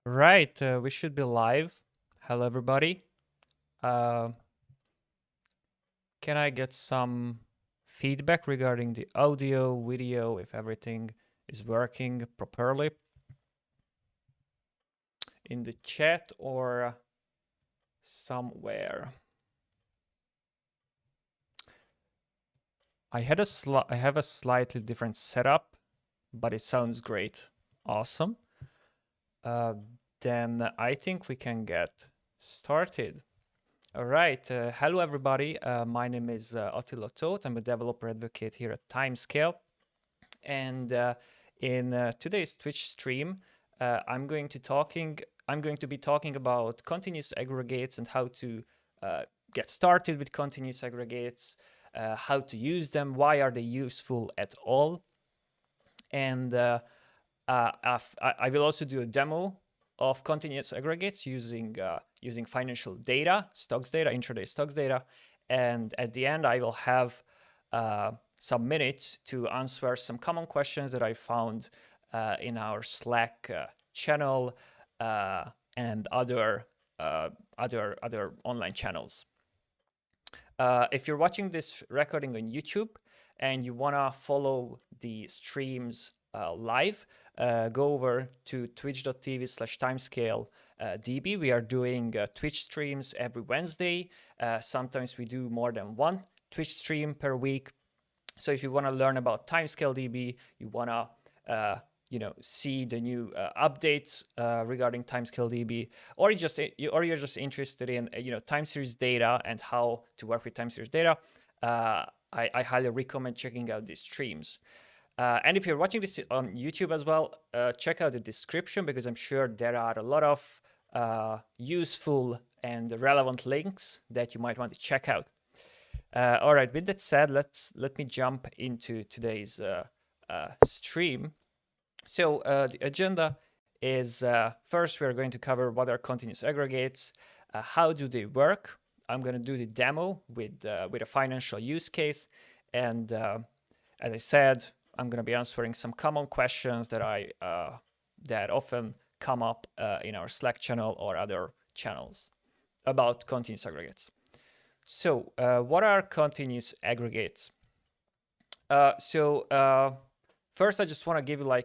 Right, we should be live. Hello, everybody. Uh, can I get some feedback regarding the audio, video, if everything is working properly in the chat or somewhere? I have a slightly different setup, but it sounds great. Awesome. Uh, then I think we can get started. All right. Hello, everybody. My name is Attila Tóth. I'm a developer advocate here at Timescale. And in today's Twitch stream, I'm going to be talking about continuous aggregates and how to get started with continuous aggregates, how to use them, why are they useful at all, and I will also do a demo of continuous aggregates using financial data, stocks data, intraday stocks data, and at the end I will have some minutes to answer some common questions that I found in our Slack channel and other online channels. If you're watching this recording on YouTube and you wanna follow the streams live, go over to twitch.tv/timescale.db. We are doing Twitch streams every Wednesday. Sometimes we do more than one Twitch stream per week. So if you want to learn about Timescale DB, you want to see the new updates regarding Timescale DB, or you're just interested in time series data and how to work with time series data, I highly recommend checking out these streams. And if you're watching this on YouTube as well, check out the description because I'm sure there are a lot of useful and relevant links that you might want to check out. All right, with that said, let me jump into today's stream. So the agenda is first we're going to cover what are continuous aggregates, how do they work. I'm going to do the demo with a financial use case, and as I said, I'm going to be answering some common questions that that often come up in our Slack channel or other channels about continuous aggregates. So what are continuous aggregates? First, I just want to give you I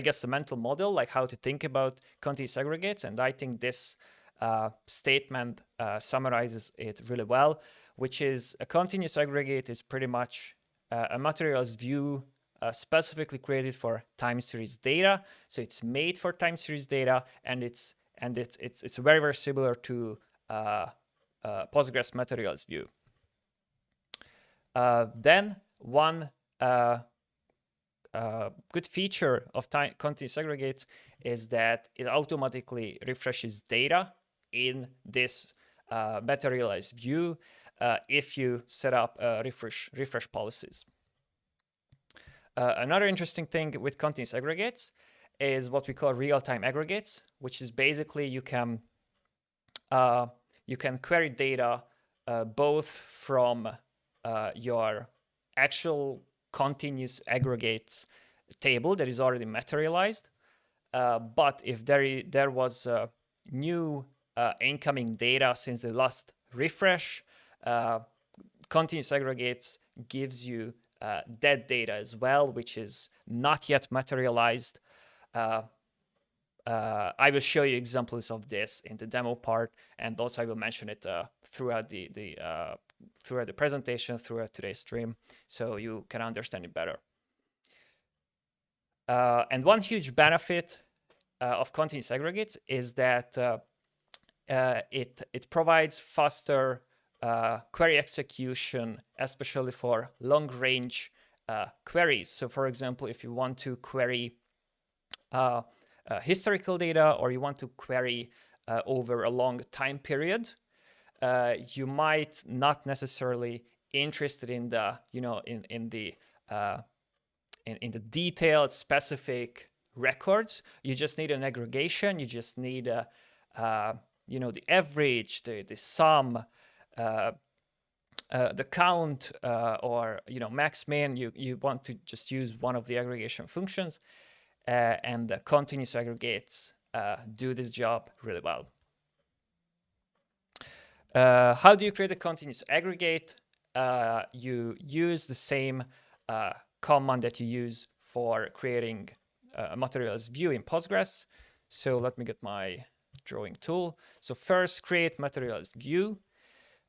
guess a mental model, like how to think about continuous aggregates, and I think this statement summarizes it really well, which is a continuous aggregate is pretty much a materials view specifically created for time series data. So it's made for time series data, and it's very, very similar to Postgres materials view. Then one good feature of continuous aggregates is that it automatically refreshes data in this materialized view if you set up refresh policies. Another interesting thing with continuous aggregates is what we call real-time aggregates, which is basically you can query data both from your actual continuous aggregates table that is already materialized, but if there was new incoming data since the last refresh, continuous aggregates gives you that data as well, which is not yet materialized. I will show you examples of this in the demo part, and also I will mention it throughout the presentation, throughout today's stream, so you can understand it better. And one huge benefit of continuous aggregates is that it provides faster query execution, especially for long-range queries. So, for example, if you want to query historical data, or you want to query over a long time period, you might not necessarily interested in the in the detailed specific records. You just need an aggregation. You just need the average, the sum, the count, or max min. You want to just use one of the aggregation functions, and the continuous aggregates do this job really well. How do you create a continuous aggregate? You use the same command that you use for creating a materials view in Postgres. So let me get my drawing tool. So first create materials view,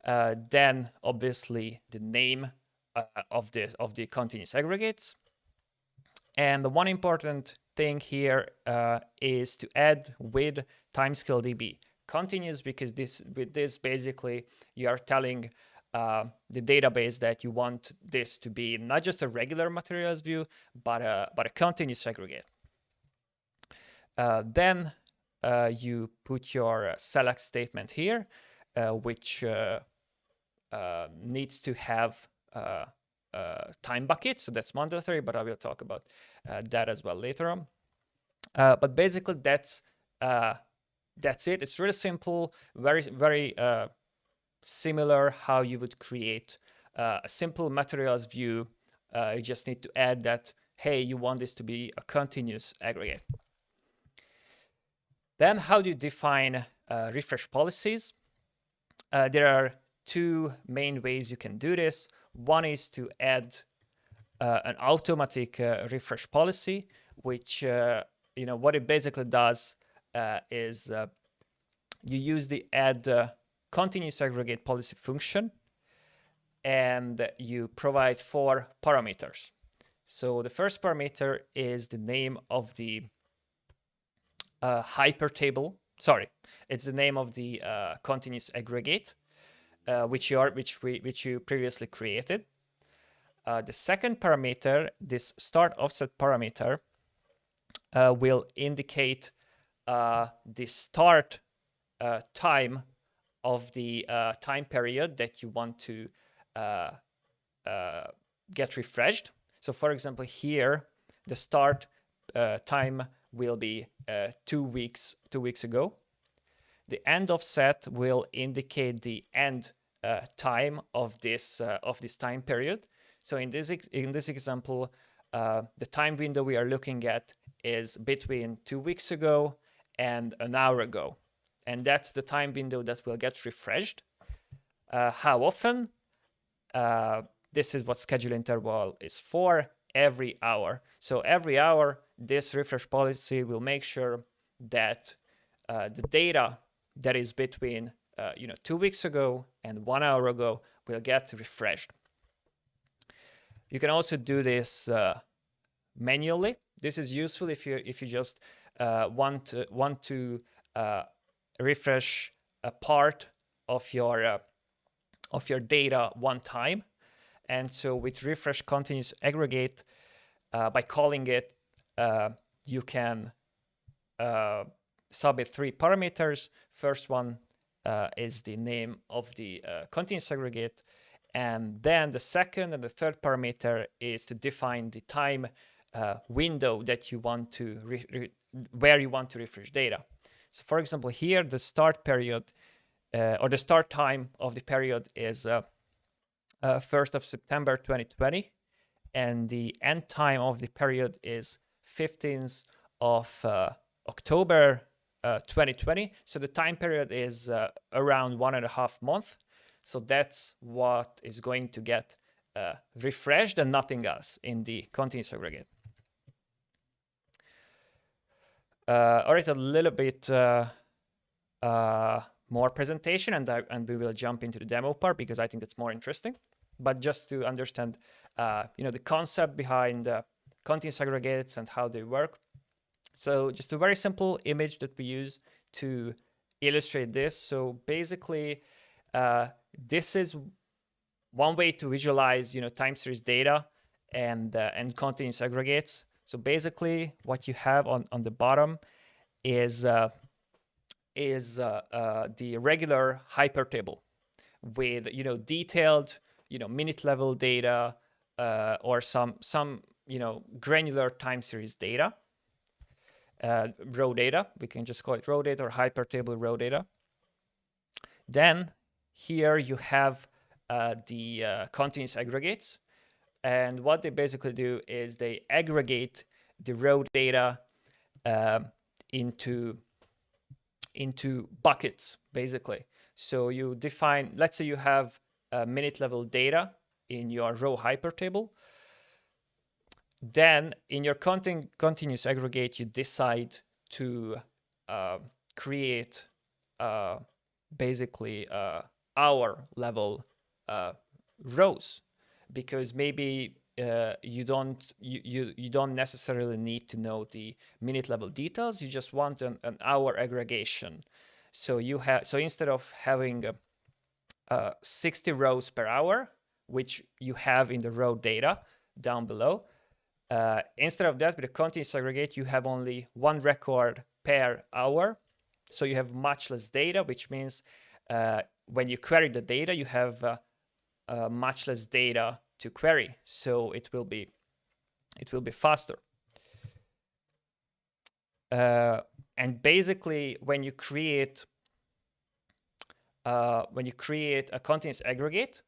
then obviously the name of the continuous aggregates. And the one important thing here is to add with timescale DB continuous, because with this basically you are telling the database that you want this to be not just a regular materials view, but a continuous aggregate. Then you put your select statement here, which needs to have time bucket, so that's mandatory, but I will talk about that as well later on. But basically that's it. It's really simple, very similar how you would create a simple materials view. You just need to add that, hey, you want this to be a continuous aggregate. Then how do you define refresh policies? There are two main ways you can do this. One is to add an automatic refresh policy, which what it basically does is you use the add continuous aggregate policy function, and you provide 4 parameters. So the first parameter is the name of the hypertable. Sorry, it's the name of the continuous aggregate, which you previously created. The second parameter, this start offset parameter, will indicate the start time of the time period that you want to get refreshed. So for example, here, the start time will be 2 weeks ago. The end offset will indicate the end time of this time period. So in this example, the time window we are looking at is between 2 weeks ago and an hour ago, and that's the time window that will get refreshed. How often? This is what schedule interval is for, every hour. So every hour, this refresh policy will make sure that the data that is between 2 weeks ago and 1 hour ago will get refreshed. You can also do this manually. This is useful if you just want to refresh a part of your data one time. And so with refresh continuous aggregate, by calling it, you can submit 3 parameters. First one is the name of the continuous aggregate, and then the second and the third parameter is to define the time window that you want to where you want to refresh data. So for example, here the start period or the start time of the period is 1st of September 2020, and the end time of the period is 15th of October 2020. So the time period is around 1.5 months. So that's what is going to get refreshed and nothing else in the continuous aggregate. All right, a little bit more presentation, and we will jump into the demo part because I think that's more interesting. But just to understand, the concept behind continuous aggregates and how they work. So just a very simple image that we use to illustrate this. So basically, this is one way to visualize, time series data and continuous aggregates. So basically, what you have on the bottom is the regular hypertable with detailed minute level data or some granular time series data, raw data. We can just call it raw data or hypertable raw data. Then here you have the continuous aggregates, and what they basically do is they aggregate the raw data into buckets, basically. So you define, let's say you have minute level data in your row hypertable. Then in your continuous aggregate, you decide to create basically hour level rows, because maybe you don't necessarily need to know the minute level details. You just want an hour aggregation. So instead of having 60 rows per hour, which you have in the row data down below, instead of that, with a continuous aggregate, you have only one record per hour. So you have much less data, which means when you query the data, you have much less data to query. So it will be faster. And basically, when you create a continuous aggregate,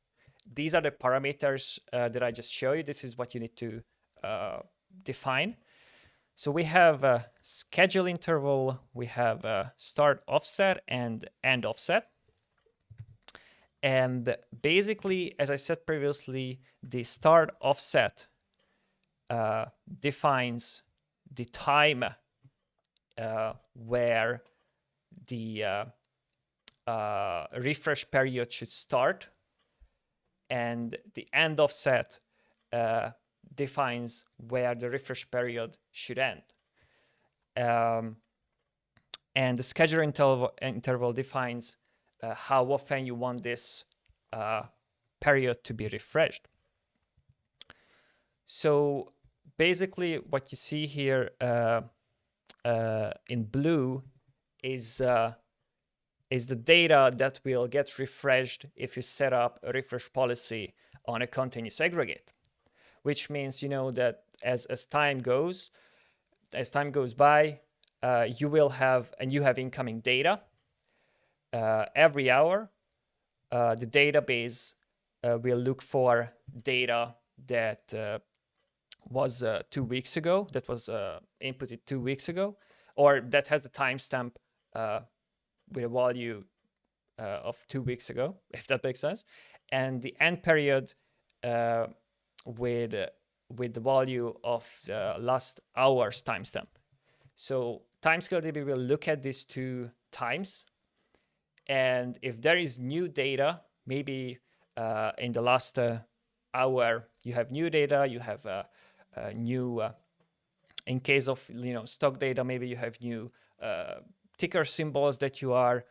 these are the parameters that I just showed you. This is what you need to define. So we have a schedule interval, we have a start offset and end offset. And basically, as I said previously, the start offset defines the time where the refresh period should start, and the end offset defines where the refresh period should end. And the schedule interval defines how often you want this period to be refreshed. So basically what you see here in blue is the data that will get refreshed if you set up a refresh policy on a continuous aggregate, which means, you know, that as time goes by, you will have, and you have incoming data every hour. The database will look for data that was 2 weeks ago, that was inputted 2 weeks ago, or that has a timestamp with a value of 2 weeks ago, if that makes sense. And the end period with the value of last hour's timestamp. So timescale.db will look at these two times, and if there is new data, maybe in the last hour you have new data, you have new, in case of, you know, stock data, maybe you have new ticker symbols that you're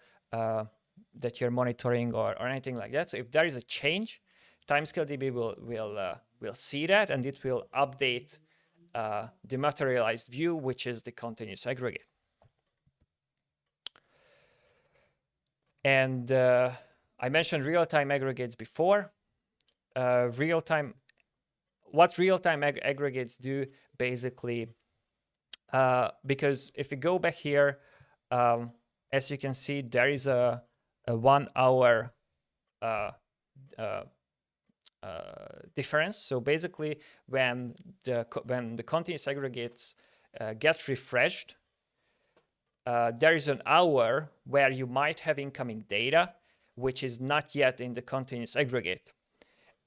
monitoring or anything like that. So if there is a change, timescale.db will see that, and it will update the materialized view, which is the continuous aggregate. And I mentioned real-time aggregates before. What real-time aggregates do, basically, because if you go back here, as you can see, there is a 1 hour difference. So basically, when the continuous aggregates get refreshed, there is an hour where you might have incoming data which is not yet in the continuous aggregate.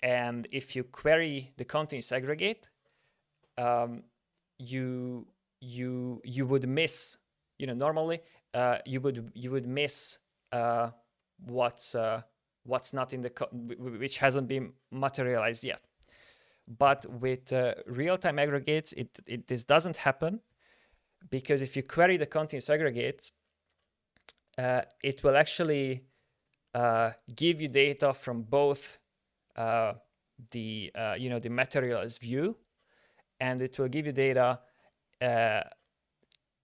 And if you query the continuous aggregate, you would miss, you know, normally you would miss what's not in the which hasn't been materialized yet. But with real-time aggregates, this doesn't happen, because if you query the continuous aggregates, it will actually give you data from both the materialized view, and it will give you data,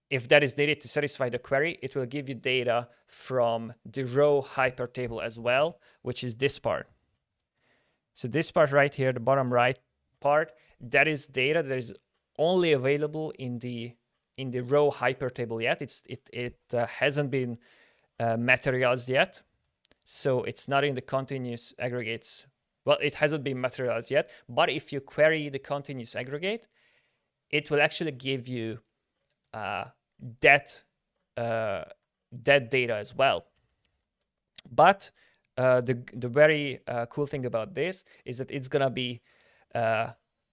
if that is needed to satisfy the query, it will give you data from the row hypertable as well, which is this part. So this part right here, the bottom right part, that is data that is only available in the row hypertable yet. It hasn't been materialized yet, so it's not in the continuous aggregates. Well, it hasn't been materialized yet, but if you query the continuous aggregate, it will actually give you that that data as well. But the very cool thing about this is that it's gonna be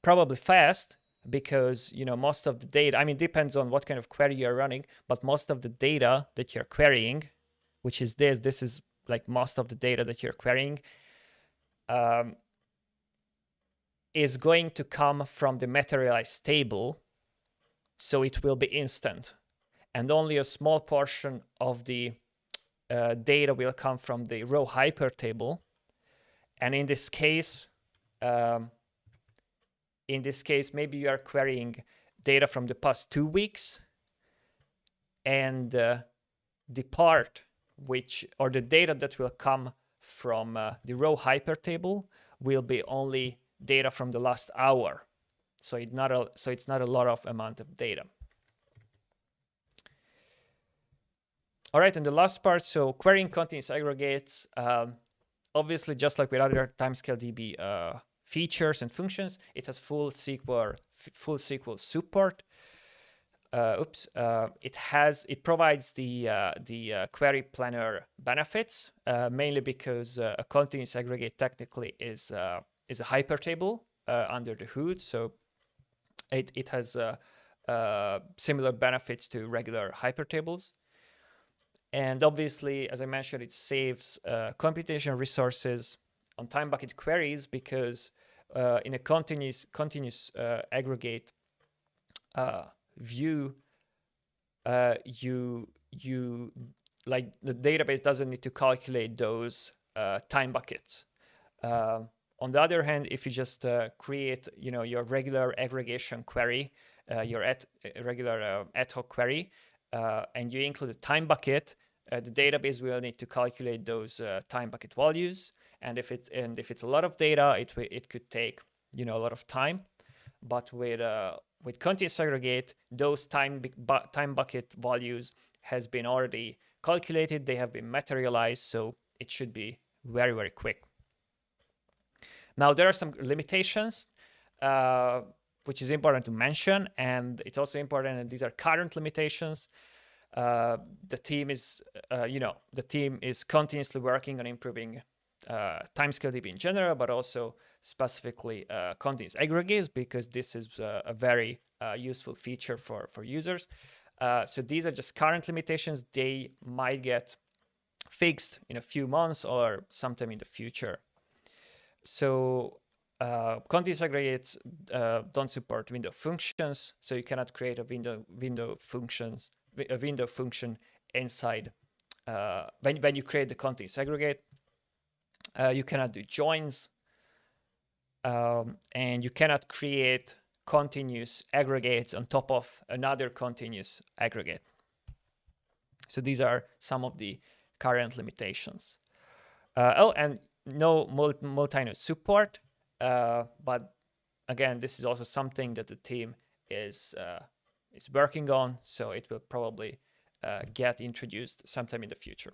probably fast, because most of the data, I mean, depends on what kind of query you're running, but most of the data that you're querying, which is this is like most of the data that you're querying, is going to come from the materialized table, so it will be instant, and only a small portion of the data will come from the row hyper table. And in this case, maybe you are querying data from the past 2 weeks, and the part or the data that will come from the row hyper table will be only data from the last hour. So it's not a lot of amount of data. All right, and the last part, so querying continuous aggregates. Obviously, just like with other timescale DB features and functions, it has full SQL support. It provides the query planner benefits, mainly because a continuous aggregate technically is a hypertable under the hood, so it has similar benefits to regular hypertables. And obviously, as I mentioned, it saves computation resources on time bucket queries, because in a continuous aggregate view, you like the database doesn't need to calculate those time buckets. On the other hand, if you just create your regular aggregation query, your regular ad hoc query, and you include a time bucket, the database will need to calculate those time bucket values. And if it's a lot of data, it could take a lot of time. But with continuous aggregate, those time bucket values has been already calculated. They have been materialized, so it should be very, very quick. Now, there are some limitations, which is important to mention, and it's also important, and these are current limitations. The team is continuously working on improving timescale DB in general, but also specifically continuous aggregates, because this is a very useful feature for users. So these are just current limitations. They might get fixed in a few months or sometime in the future. So continuous aggregates don't support window functions, so you cannot create a window function inside when you create the continuous aggregate. You cannot do joins, and you cannot create continuous aggregates on top of another continuous aggregate. So these are some of the current limitations. And no multi-node support, but again, this is also something that the team is working on, so it will probably get introduced sometime in the future.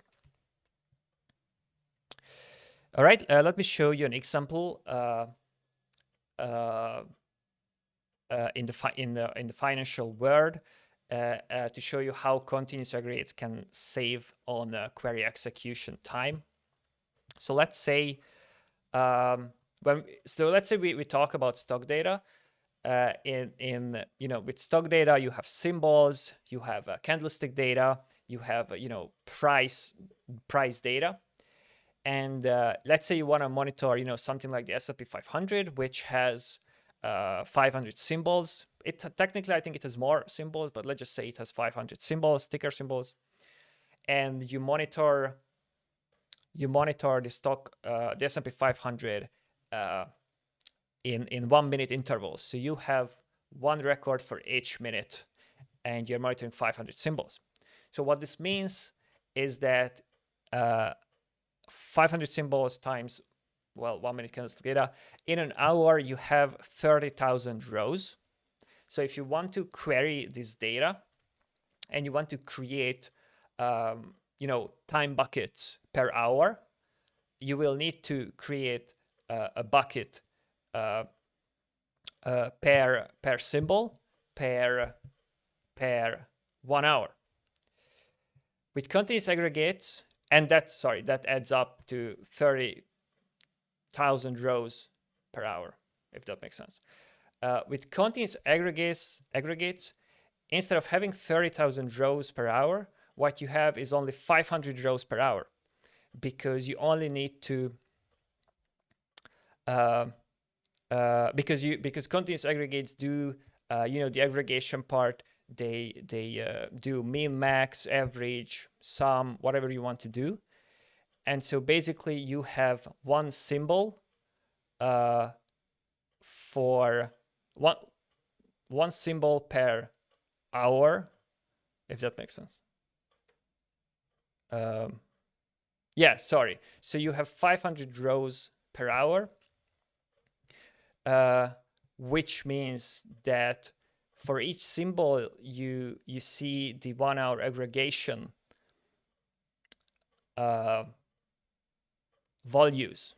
All right, let me show you an example in the financial world to show you how continuous aggregates can save on query execution time. So let's say we talk about stock data. With stock data, you have symbols, you have candlestick data, you have price data. And let's say you want to monitor something like the S&P 500, which has 500 symbols. Technically, I think it has more symbols, but let's just say it has 500 symbols, ticker symbols, and you monitor the stock, the S&P 500 in 1 minute intervals. So you have one record for each minute, and you're monitoring 500 symbols. So what this means is that 500 symbols times 1 minute candlestick data, in an hour you have 30,000 rows. So if you want to query this data and you want to create time buckets per hour, you will need to create a bucket per symbol per 1 hour. With continuous aggregates, and that adds up to 30,000 rows per hour, if that makes sense. With continuous aggregates, instead of having 30,000 rows per hour, what you have is only 500 rows per hour, because you only need to because continuous aggregates do the aggregation part. They do min, max, average, sum, whatever you want to do, and so basically you have one symbol for one symbol per hour, if that makes sense. Yeah, sorry. So you have 500 rows per hour, which means that for each symbol you see the 1 hour aggregation values.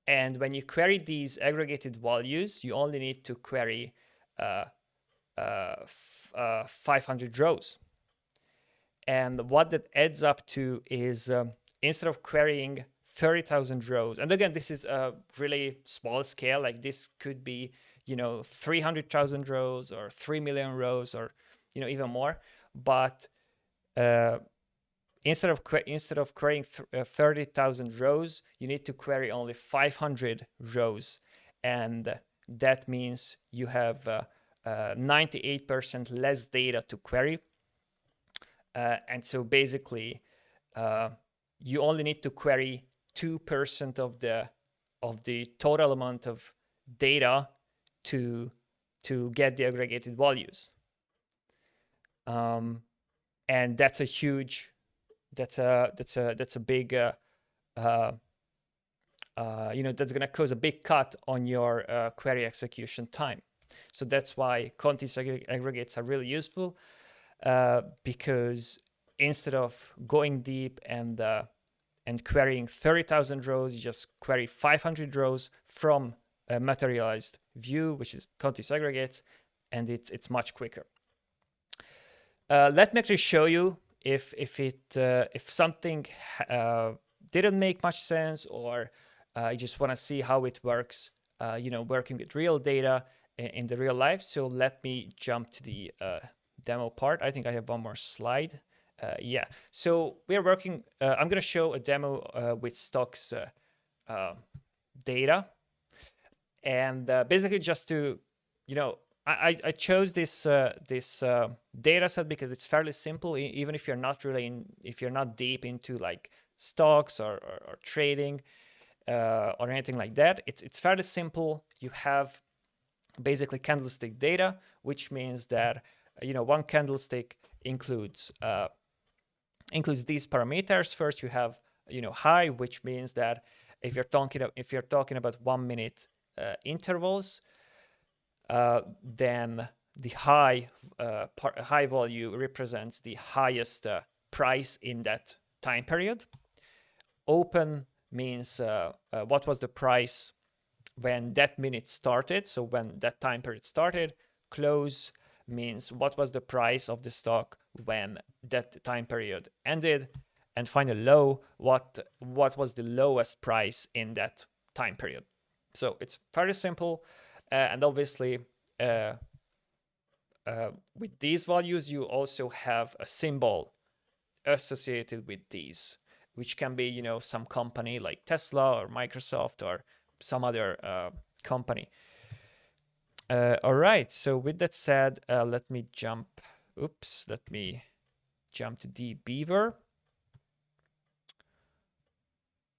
And when you query these aggregated values, you only need to query 500 rows. And what that adds up to is instead of querying 30,000 rows, and again, this is a really small scale, like this could be 300,000 rows or 3 million rows, or even more, but instead of querying 30,000 rows, you need to query only 500 rows, and that means you have 98% less data to query. And so basically, you only need to query 2% of the total amount of data to get the aggregated values. And that's a huge, that's a big, that's going to cause a big cut on your query execution time. So that's why continuous aggregates are really useful. Because instead of going deep and querying 30,000 rows, you just query 500 rows from a materialized view, which is continuous aggregates, and it's much quicker. Let me actually show you if something didn't make much sense, or you just want to see how it works, working with real data in the real life. So let me jump to the demo part. I think I have one more slide. Yeah, so we're working, I'm going to show a demo with stocks data. And basically just to, I chose this data set because it's fairly simple, even if you're not deep into like stocks or trading or anything like that. It's fairly simple. You have basically candlestick data, which means that one candlestick includes these parameters. First, you have high, which means that if you're talking about 1 minute intervals, then the high value represents the highest price in that time period. Open means what was the price when that minute started, so when that time period started. Close means what was the price of the stock when that time period ended. And finally, low, what was the lowest price in that time period. So it's very simple, and obviously with these values you also have a symbol associated with these, which can be some company like Tesla or Microsoft or some other company. All right, so with that said, let me jump to dbeaver.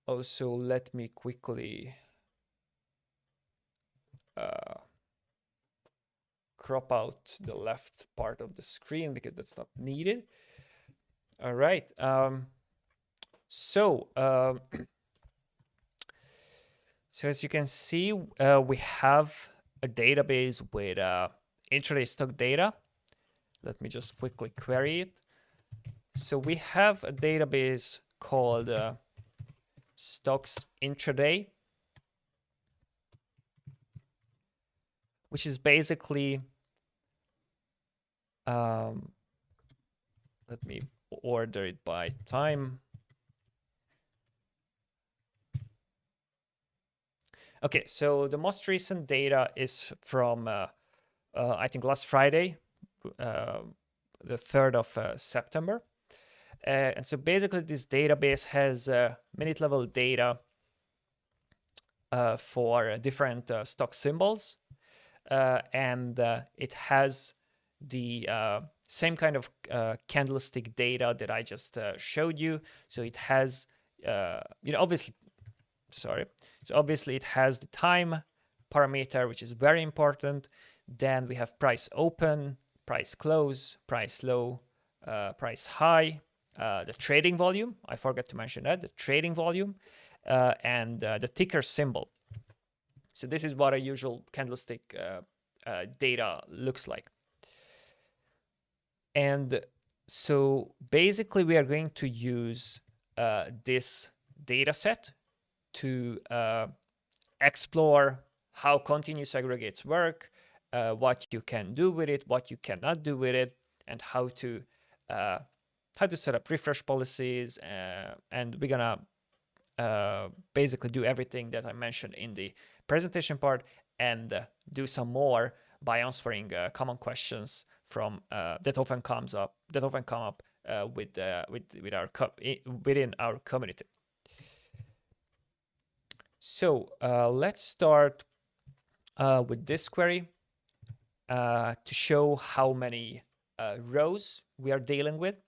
Also, let me quickly crop out the left part of the screen because that's not needed. All right, so as you can see, we have a database with intraday stock data. Let me just quickly query it. So we have a database called stocks intraday, which is basically let me order it by time. Okay, so the most recent data is from, I think, last Friday, the 3rd of September. And so basically, this database has minute level data for different stock symbols. And it has the same kind of candlestick data that I just showed you. So it has, obviously, sorry. So obviously it has the time parameter, which is very important. Then we have price open, price close, price low, price high, the trading volume. I forgot to mention that, the trading volume, and the ticker symbol. So this is what a usual candlestick data looks like. And so basically we are going to use this data set to explore how continuous aggregates work, what you can do with it, what you cannot do with it, and how to set up refresh policies. And we're gonna basically do everything that I mentioned in the presentation part, and do some more by answering common questions from that often come up within our community. So let's start with this query to show how many rows we are dealing with.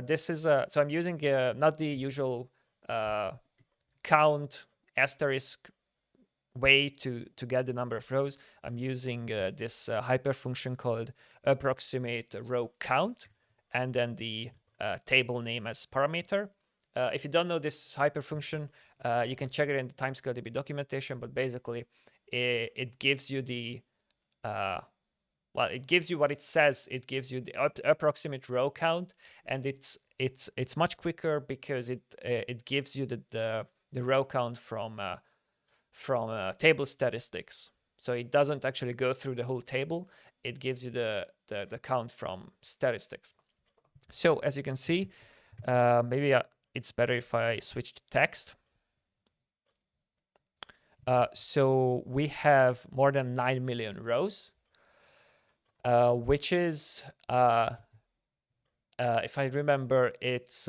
This is so I'm using not the usual count asterisk way to get the number of rows. I'm using this hyperfunction called approximate row count, and then the table name as parameter. If you don't know this hyperfunction, you can check it in the timescale.db documentation, but basically it gives you the it gives you what it says. It gives you the approximate row count, and it's much quicker because it gives you the row count from table statistics. So it doesn't actually go through the whole table. It gives you the count from statistics. So as you can see, maybe it's better if I switch to text. So we have more than 9 million rows, which is, if I remember, it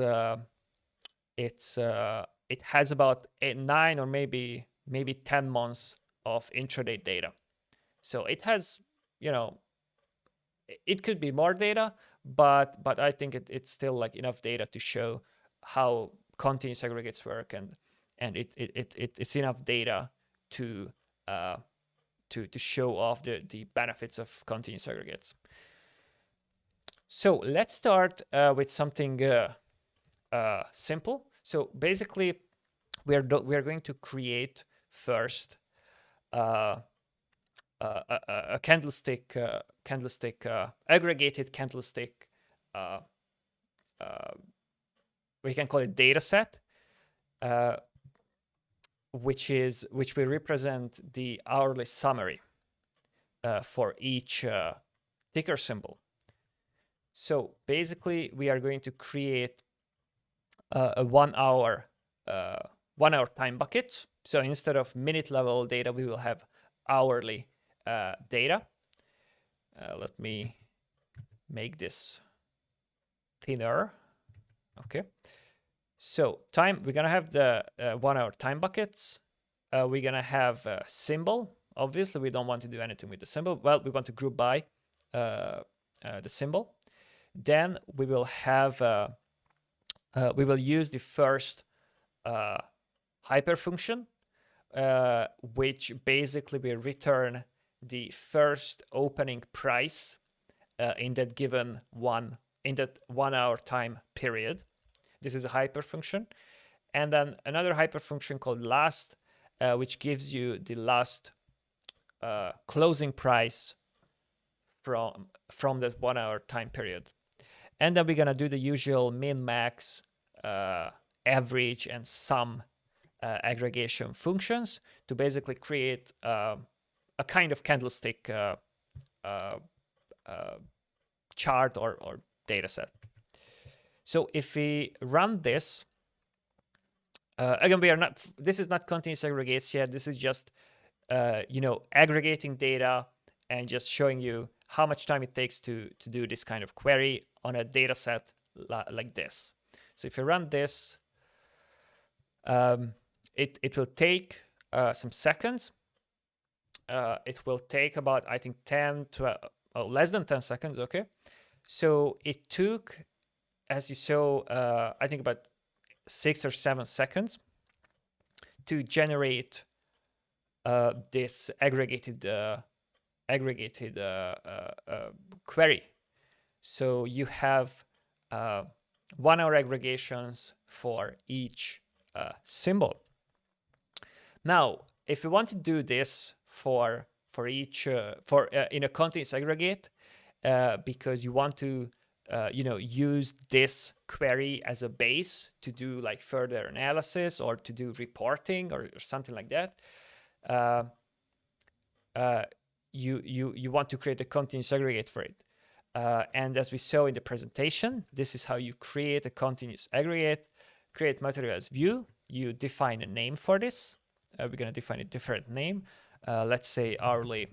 has about 9 or maybe 10 months of intraday data. So it has, it could be more data, but I think it's still like enough data to show how continuous aggregates work, and it's enough data to show off the benefits of continuous aggregates. So let's start with something simple. So basically, we are going to create first a candlestick aggregated candlestick. We can call it data set, which will represent the hourly summary for each ticker symbol. So basically, we are going to create a 1 hour time bucket. So instead of minute level data, we will have hourly data. Let me make this thinner. Okay. So we're gonna have the 1 hour time buckets. We're gonna have a symbol. Obviously, we don't want to do anything with the symbol. Well, we want to group by the symbol. Then we will have we will use the first hyperfunction, which basically will return the first opening price in that given 1 hour time period. This is a hyperfunction. And then another hyperfunction called last, which gives you the last closing price from that 1 hour time period. And then we're gonna do the usual min, max, average, and sum aggregation functions to basically create a kind of candlestick chart or data set. So if we run this, again, this is not continuous aggregates yet. This is just, aggregating data and just showing you how much time it takes to do this kind of query on a data set like this. So if you run this, it will take some seconds. It will take about, I think, 10 to less than 10 seconds. Okay. So it took, as you saw, I think about 6 or 7 seconds to generate this aggregated query. So you have 1 hour aggregations for each symbol. Now, if you want to do this for each in a continuous aggregate, because you want to use this query as a base to do like further analysis or to do reporting or something like that, you want to create a continuous aggregate for it. And as we saw in the presentation, this is how you create a continuous aggregate. Create material as view. You define a name for this. We're going to define a different name. Let's say hourly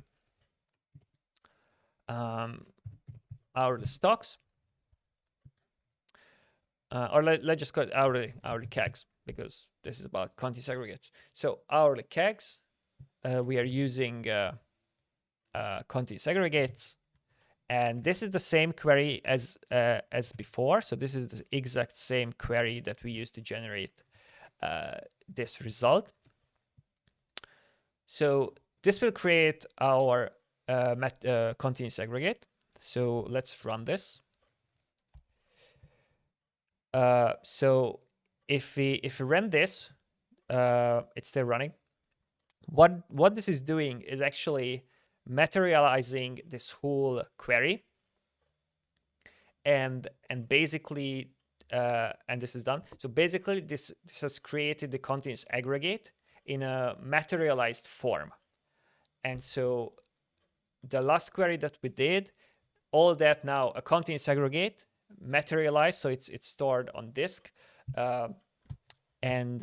stocks. Or let's just call it hourly CAGs, because this is about continuous aggregates. So hourly CAGs, we are using continuous aggregates, and this is the same query as before. So this is the exact same query that we used to generate this result. So this will create our continuous aggregate. So let's run this. So if we run this, it's still running. What this is doing is actually materializing this whole query, and basically, and this is done. So basically, this has created the continuous aggregate in a materialized form. And so the last query that we did, all that now a continuous aggregate materialized, so it's stored on disk, and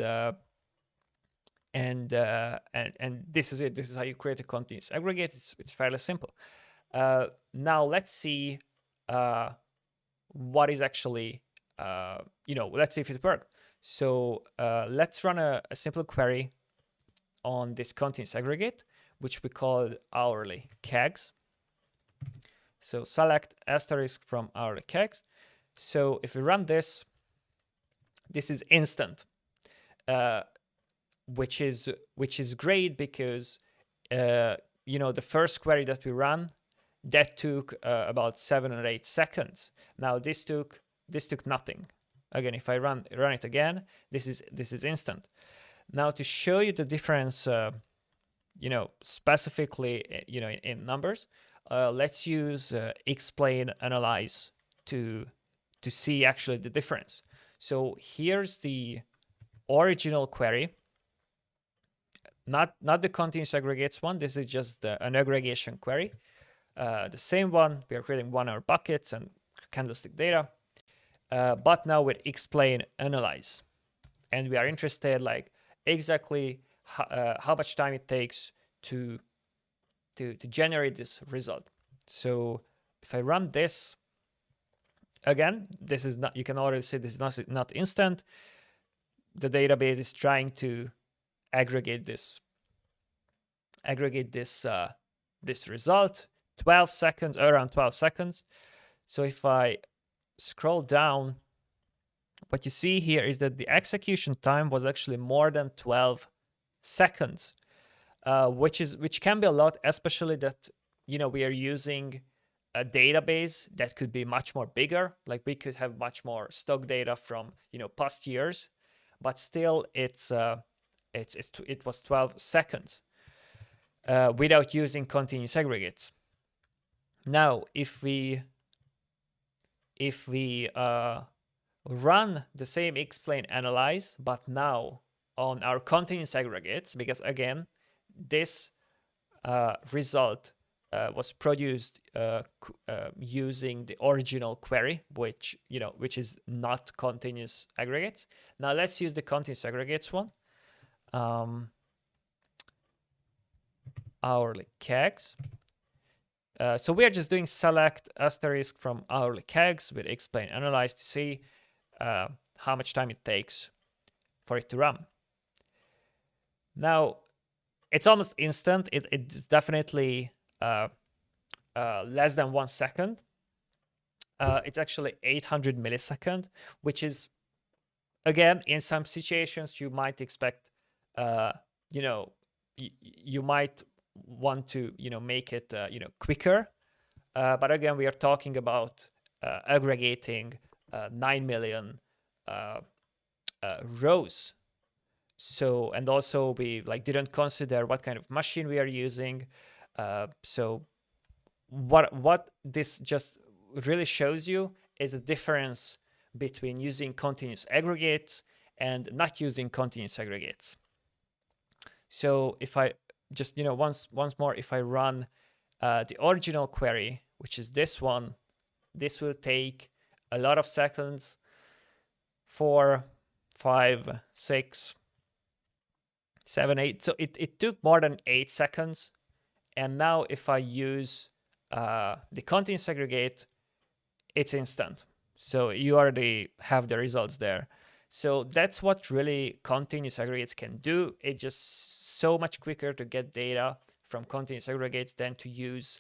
this is it. This is how you create a continuous aggregate. It's fairly simple. Now let's see what is actually, let's see if it worked. So let's run a simple query on this continuous aggregate, which we call hourly CAGs. So select asterisk from hourly CAGs. So if we run this, this is instant, which is great, because the first query that we ran, that took about 7 or 8 seconds. Now this took nothing. Again, if I run it again, this is instant. Now to show you the difference, specifically, in numbers, let's use explain analyze to see actually the difference. So here's the original query, not the continuous aggregates one. This is just an aggregation query. The same one, we are creating 1 hour buckets and candlestick data, but now with explain analyze, and we are interested like exactly how much time it takes to generate this result. So if I run this again, this is not, you can already see this is not instant. The database is trying to aggregate this result. 12 seconds, around 12 seconds. So if I scroll down, what you see here is that the execution time was actually more than 12 seconds, which can be a lot, especially that we are using a database that could be much more bigger. Like we could have much more stock data from past years, but still it was 12 seconds without using continuous aggregates. Now if we run the same explain analyze, but now on our continuous aggregates, because again this result was produced using the original query, which is not continuous aggregates. Now let's use the continuous aggregates one. Hourly kegs. So we are just doing select asterisk from hourly kegs with explain analyze to see how much time it takes for it to run. Now it's almost instant. It's definitely less than 1 second. It's actually 800 millisecond, which is, again, in some situations you might expect, you might want to, make it, quicker. But again, we are talking about aggregating 9 million rows. So, and also we didn't consider what kind of machine we are using. So what this just really shows you is a difference between using continuous aggregates and not using continuous aggregates. So if I just, once more, if I run the original query, which is this one, this will take a lot of seconds, 4, 5, 6, 7, 8. So it took more than 8 seconds. And now if I use the continuous aggregate, it's instant. So you already have the results there. So that's what really continuous aggregates can do. It's just so much quicker to get data from continuous aggregates than to use,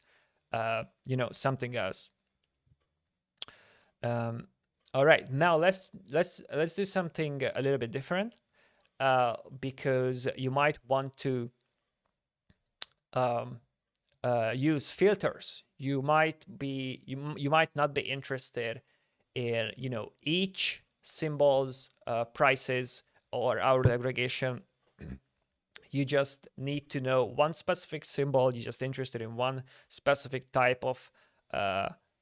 something else. All right, now let's do something a little bit different, because you might want to use filters. You might not be interested in each symbol's prices or hourly aggregation. You just need to know one specific symbol. You're just interested in one specific type of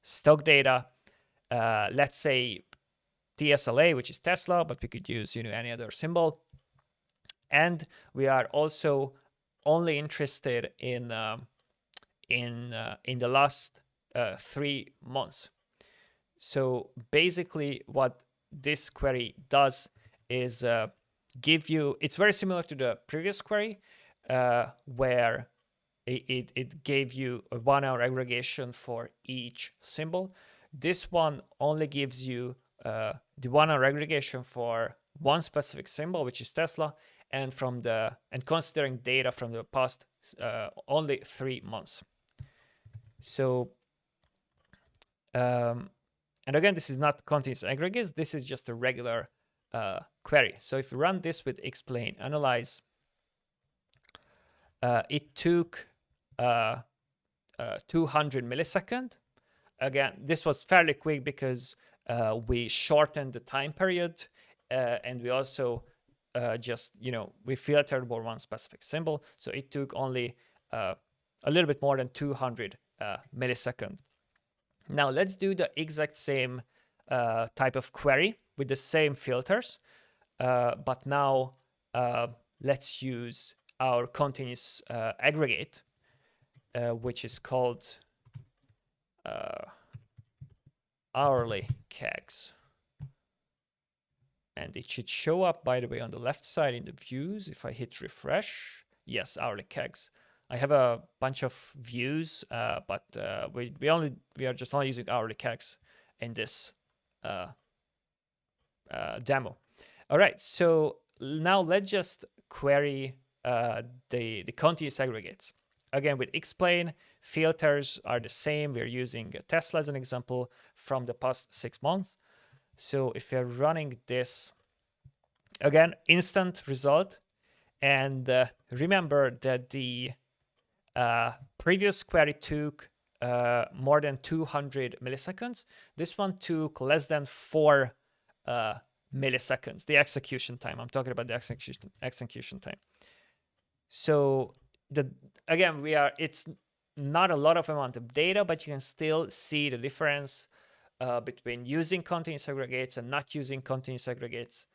stock data. Let's say TSLA, which is Tesla, but we could use any other symbol. And we are also only interested in the last 3 months. So basically what this query does is give you, it's very similar to the previous query, where it gave you a 1 hour aggregation for each symbol. This one only gives you the 1 hour aggregation for one specific symbol, which is Tesla, and considering data from the past only 3 months. So, and again, this is not continuous aggregates. This is just a regular query. So if you run this with explain analyze, it took 200 millisecond. Again, this was fairly quick because we shortened the time period, and we also we filtered for one specific symbol. So it took only a little bit more than 200 millisecond. Now let's do the exact same type of query with the same filters, but now let's use our continuous aggregate, which is called hourly kegs. And it should show up, by the way, on the left side in the views. If I hit refresh, yes, hourly kegs. I have a bunch of views, but we are just only using hourly kegs in this demo. All right, so now let's just query the continuous aggregates. Again, with explain, filters are the same. We're using Tesla as an example from the past 6 months. So if you're running this, again, instant result. And remember that the previous query took more than 200 milliseconds. This one took less than 4 milliseconds, the execution time. I'm talking about the execution time. So again, it's not a lot of amount of data, but you can still see the difference between using continuous aggregates and not using continuous aggregates,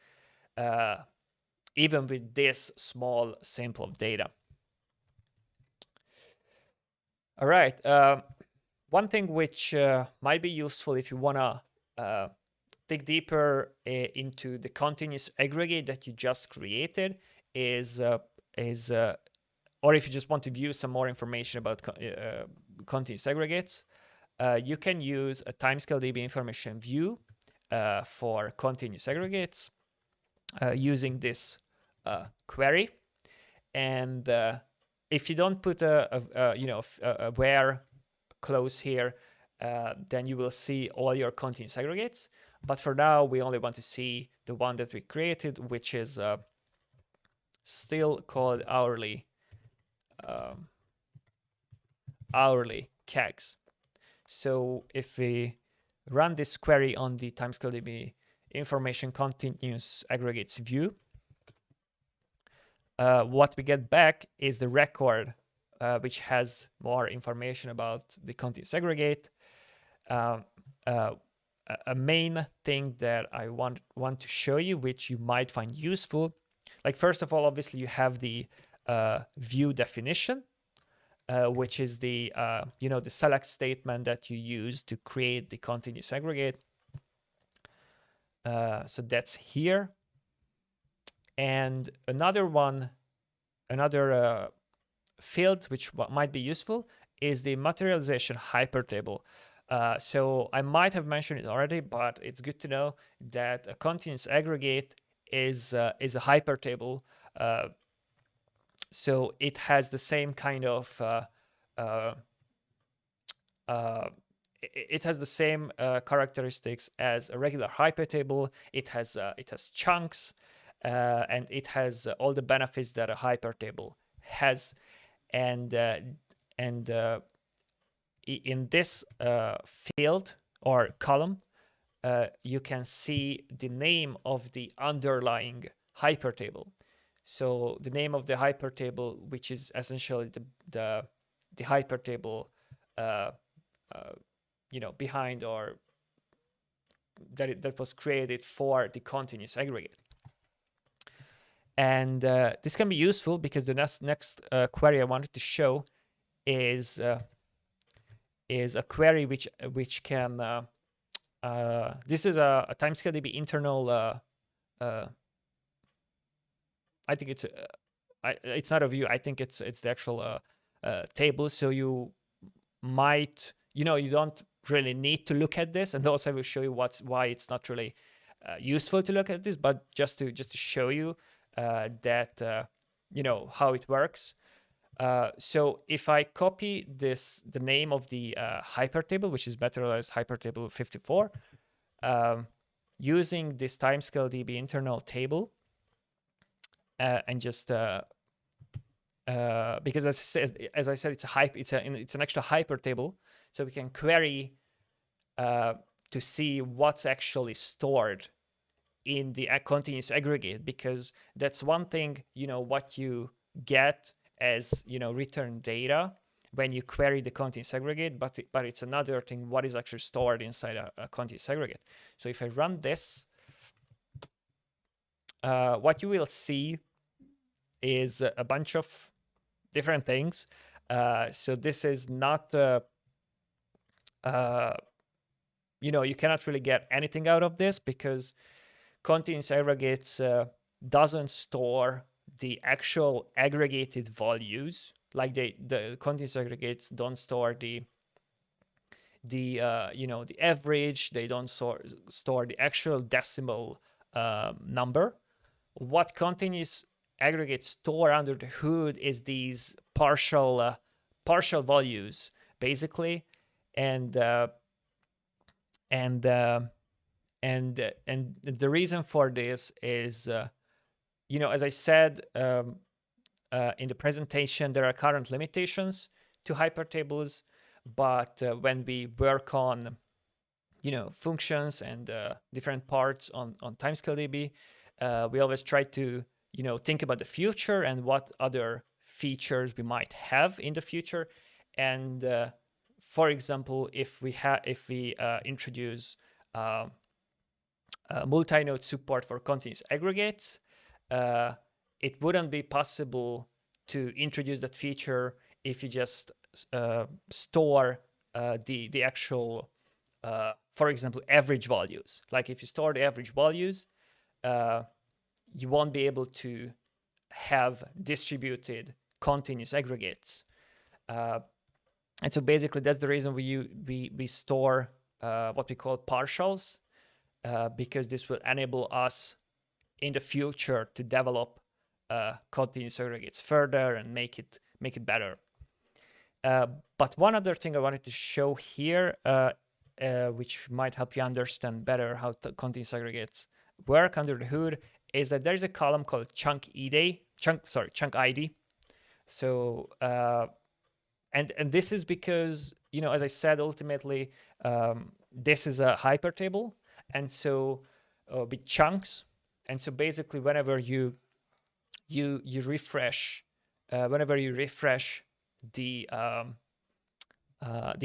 even with this small sample of data. All right. One thing which might be useful if you want to dig deeper into the continuous aggregate that you just created is is or if you just want to view some more information about continuous aggregates, you can use a timescale DB information view for continuous aggregates using this query. And if you don't put a where clause here, then you will see all your continuous aggregates. But for now, we only want to see the one that we created, which is still called hourly CAGs. So if we run this query on the timescale DB information continuous aggregates view, what we get back is the record, which has more information about the continuous aggregate. A main thing that I want to show you, which you might find useful, like first of all, obviously you have the view definition, which is the the select statement that you use to create the continuous aggregate. So that's here. And another field which might be useful is the materialization hypertable. So I might have mentioned it already, but it's good to know that a continuous aggregate is a hypertable. So it has the same kind of it has the same characteristics as a regular hypertable. It has chunks, and it has all the benefits that a hypertable has. And in this field or column, you can see the name of the underlying hypertable. So the name of the hypertable, which is essentially the hypertable behind, or that was created for the continuous aggregate. And this can be useful because the next query I wanted to show is a query which can this is a timescale DB internal. I think it's not a view. I think it's the actual table. So you might you don't really need to look at this, and also I will show you why it's not really useful to look at this, but just to show you that how it works. So if I copy the name of the hypertable, which is materialized hypertable 54, using this timescale DB internal table, and just because as I said, it's an extra hypertable, so we can query to see what's actually stored in the continuous aggregate, because that's one thing, what you get as return data when you query the continuous aggregate, but it's another thing what is actually stored inside a continuous aggregate. So if I run this, what you will see is a bunch of different things. So this is not you cannot really get anything out of this, because continuous aggregates doesn't store the actual aggregated values. Like the continuous aggregates don't store the average. They don't store the actual decimal number. What continuous aggregates store under the hood is these partial values, basically, and the reason for this is as I said in the presentation, there are current limitations to hypertables, but when we work on functions and different parts on timescale DB, we always try to think about the future and what other features we might have in the future. And for example, if we introduce multi-node support for continuous aggregates, it wouldn't be possible to introduce that feature if you just store the actual, for example, average values. Like if you store the average values, you won't be able to have distributed continuous aggregates. And so basically that's the reason we store what we call partials, because this will enable us in the future to develop continuous aggregates further and make it better. But one other thing I wanted to show here, which might help you understand better how continuous aggregates work under the hood, is that there's a column called chunk ID. So and this is because, you know, as I said, ultimately this is a hypertable, and so with chunks, and so basically whenever you refresh, the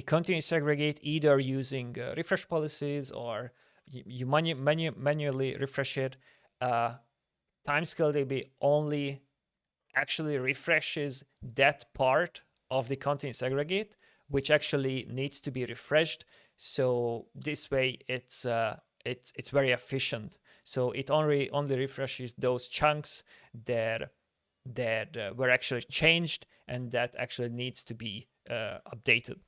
continuous aggregate, either using refresh policies or you manually refresh it, timescale DB only actually refreshes that part of the continuous aggregate which actually needs to be refreshed. So this way it's very efficient. So it only refreshes those chunks that were actually changed and that actually needs to be updated.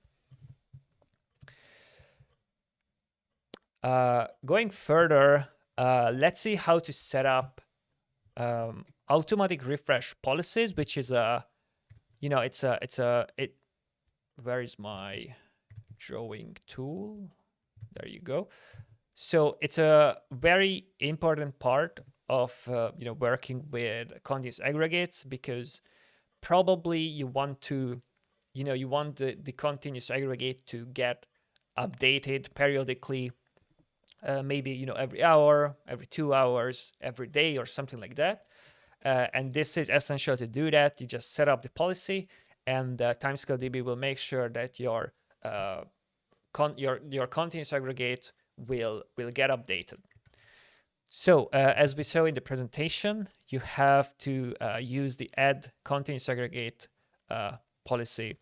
Going further, let's see how to set up automatic refresh policies, which is where is my drawing tool? There you go. So it's a very important part of working with continuous aggregates, because probably you want to, you want the continuous aggregate to get updated periodically, maybe every hour, every 2 hours, every day, or something like that. And this is essential to do that. You just set up the policy, and timescale DB will make sure that your continuous aggregate will get updated. So as we saw in the presentation, you have to use the add continuous aggregate policy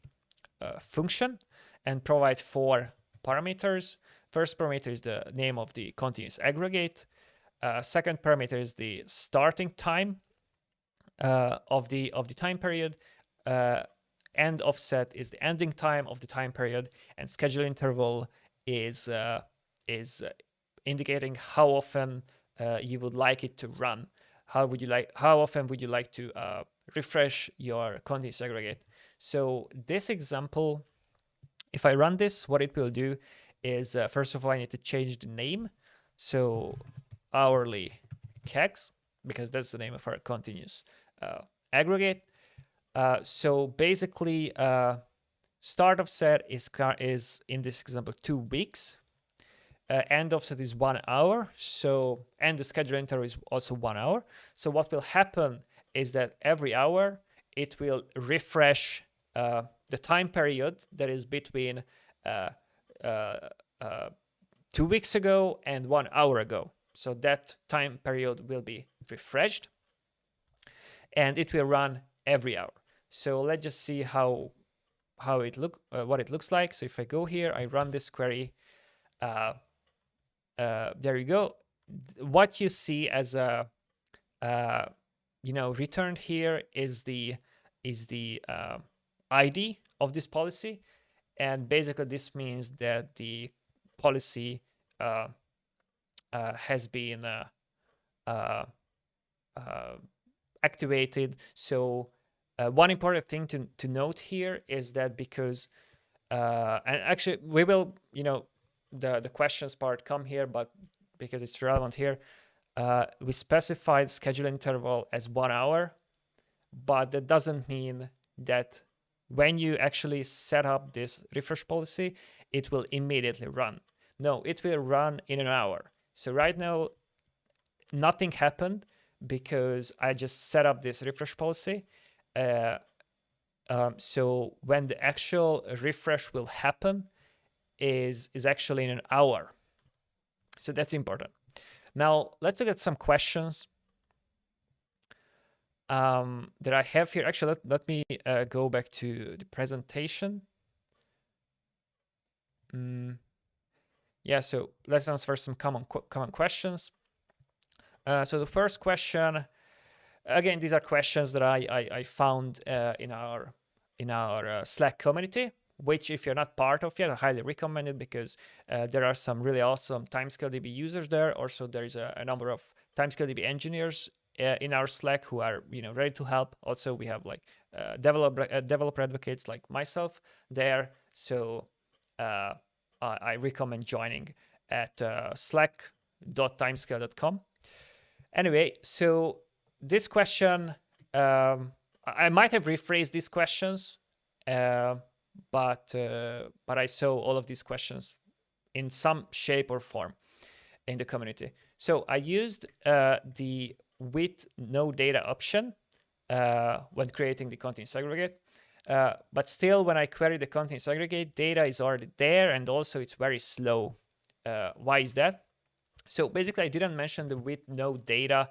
function and provide 4 parameters. First parameter is the name of the continuous aggregate. Second parameter is the starting time of the time period. End offset is the ending time of the time period, and schedule interval is indicating how often you would like it to run. How often would you like to refresh your continuous aggregate? So this example, if I run this, what it will do is first of all I need to change the name. So hourly kegs, because that's the name of our continuous aggregate. So basically, start offset is in this example 2 weeks. End offset is 1 hour. So, and the schedule interval is also 1 hour. So what will happen is that every hour it will refresh the time period that is between 2 weeks ago and 1 hour ago. So that time period will be refreshed, and it will run every hour. So let's just see what it looks like. So if I go here, I run this query. There you go. What you see as a returned here is the ID of this policy, and basically this means that the policy has been activated. So one important thing to note here is that because and actually we will the questions part come here, but because it's relevant here, we specified schedule interval as 1 hour, but that doesn't mean that when you actually set up this refresh policy, it will immediately run. No, it will run in an hour. So right now, nothing happened because I just set up this refresh policy. So when the actual refresh will happen is actually in an hour. So that's important. Now let's look at some questions that I have here. Actually, let me go back to the presentation Yeah, so let's answer some common questions. So the first question, again, these are questions that I found in our Slack community, which if you're not part of yet, I highly recommend it, because there are some really awesome TimescaleDB users there. Also, there is a number of TimescaleDB engineers in our Slack who are ready to help. Also, we have like developer advocates like myself there. So I recommend joining at slack.timescale.com. Anyway, so this question, I might have rephrased these questions, but I saw all of these questions in some shape or form in the community. So I used the with no data option when creating the continuous aggregate. But still, when I query the continuous aggregate, data is already there, and also it's very slow. Why is that? So basically, I didn't mention the with no data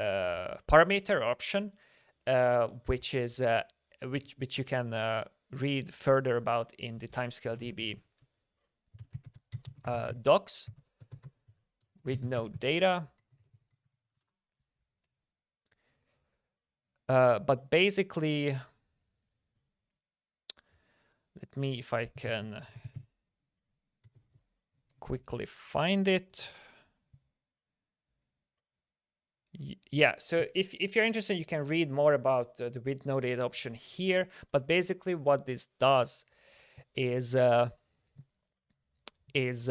parameter option, which is which you can read further about in the TimescaleDB docs. With no data. But basically, let me, if I can quickly find it. Yeah, so if you're interested, you can read more about the with no data option here. But basically, what this does is here's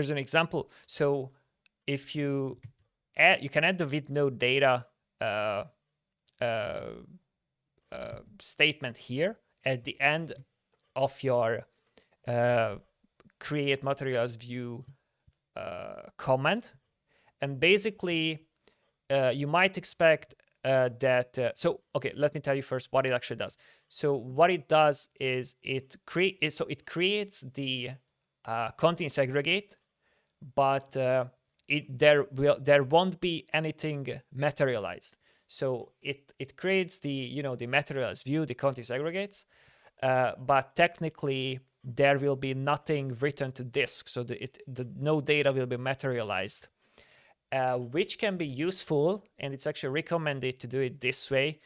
an example. So if you can add the with no data statement here at the end of your create materials view comment, and basically you might expect that. So okay, let me tell you first what it actually does. So what it does is it creates the continuous aggregate, but there won't be anything materialized. So it creates the the materials view, the continuous aggregates, but technically there will be nothing written to disk. So no data will be materialized, which can be useful, and it's actually recommended to do it this way,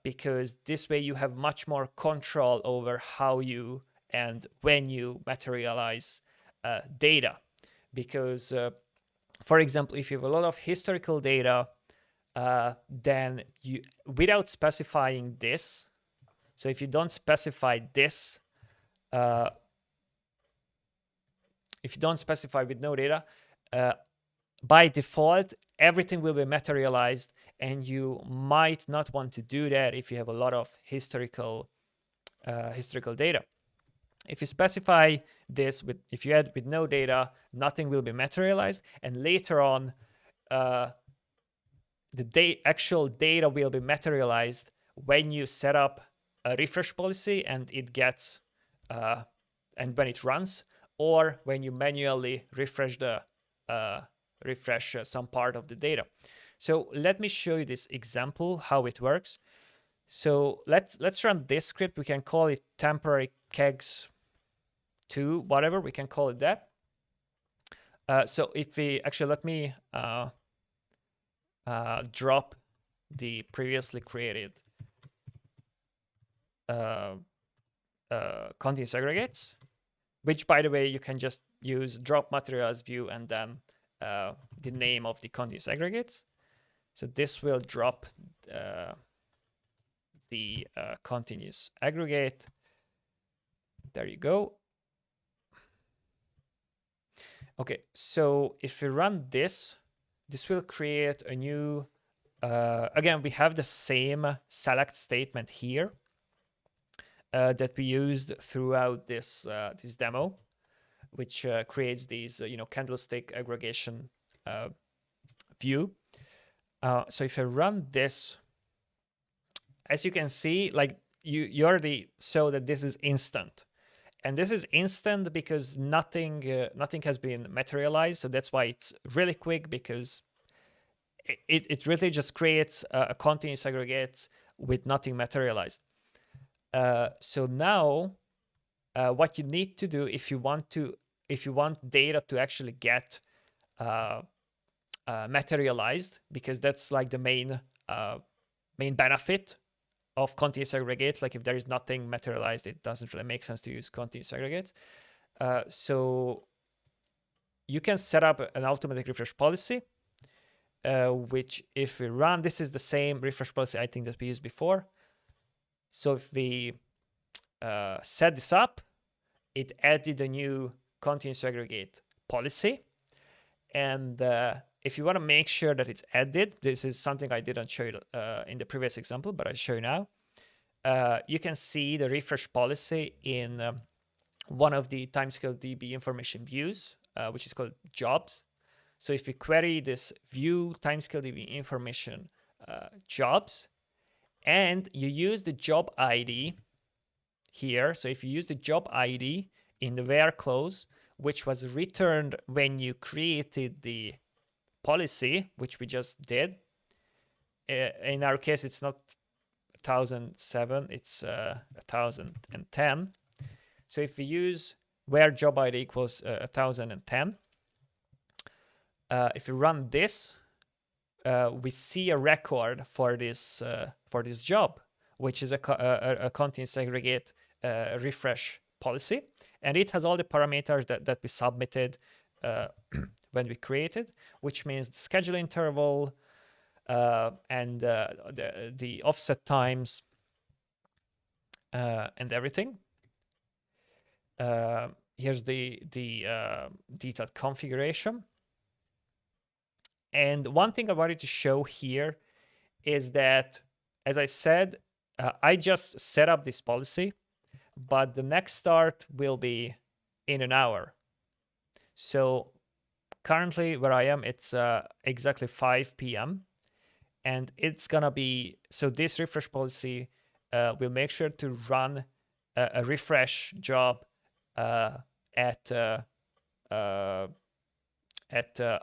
because this way you have much more control over how you and when you materialize data. Because for example, if you have a lot of historical data, then you, without specifying this, so if you don't specify this, if you don't specify with no data, by default, everything will be materialized, and you might not want to do that if you have a lot of historical data. If you specify this if you add with no data, nothing will be materialized, and later on, the actual data will be materialized when you set up a refresh policy and it gets and when it runs, or when you manually refresh some part of the data. So let me show you this example how it works. So let's run this script. We can call it temporary kegs2, whatever we can call it that. So if we actually, let me drop the previously created continuous aggregates, which, by the way, you can just use drop materials view and then the name of the continuous aggregates. So this will drop the continuous aggregate. There you go. Okay, so if we run this will create a new, again, we have the same select statement here that we used throughout this this demo, which creates these candlestick aggregation view. So if I run this, as you can see, like you already saw that this is instant, and this is instant because nothing has been materialized. So that's why it's really quick, because it really just creates a continuous aggregate with nothing materialized. So now what you need to do if you want data to actually get materialized, because that's like the main benefit of continuous aggregates. Like if there is nothing materialized, it doesn't really make sense to use continuous aggregates. So you can set up an automatic refresh policy, which if we run, this is the same refresh policy I think that we used before. So if we set this up, it added a new continuous aggregate policy. And if you want to make sure that it's added, this is something I didn't show you in the previous example, but I'll show you now. You can see the refresh policy in one of the timescale DB information views, which is called jobs. So if you query this view timescale DB information jobs, and you use the job ID here. So if you use the job ID in the where clause, which was returned when you created the policy, which we just did. In our case, it's not 1007, it's 1010. So if we use where job ID equals 1010, if we run this, we see a record for this job, which is a continuous aggregate refresh policy, and it has all the parameters that we submitted when we created, which means the schedule interval and the offset times and everything. Here's the detailed configuration. And one thing I wanted to show here is that, as I said, I just set up this policy, but the next start will be in an hour. So currently where I am, it's exactly 5 p.m. And it's gonna be, so this refresh policy will make sure to run a refresh job at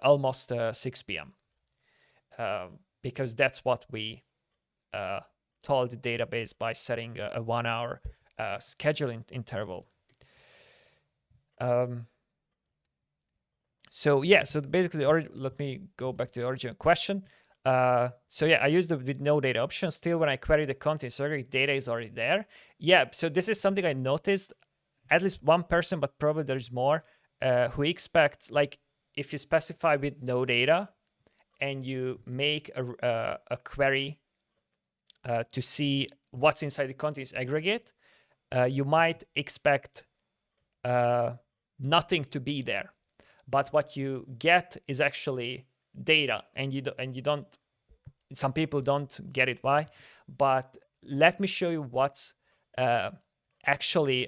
almost 6 p.m. Because that's what we told the database by setting a 1 hour scheduling interval. So yeah, so basically, let me go back to the original question. So yeah, I used the with no data option. Still, when I query the continuous aggregate, data is already there. Yeah, so this is something I noticed. At least one person, but probably there's more, who expects, like, if you specify with no data and you make a query to see what's inside the continuous aggregate, you might expect nothing to be there. But what you get is actually data, and you don't. Some people don't get it why, but let me show you what's actually.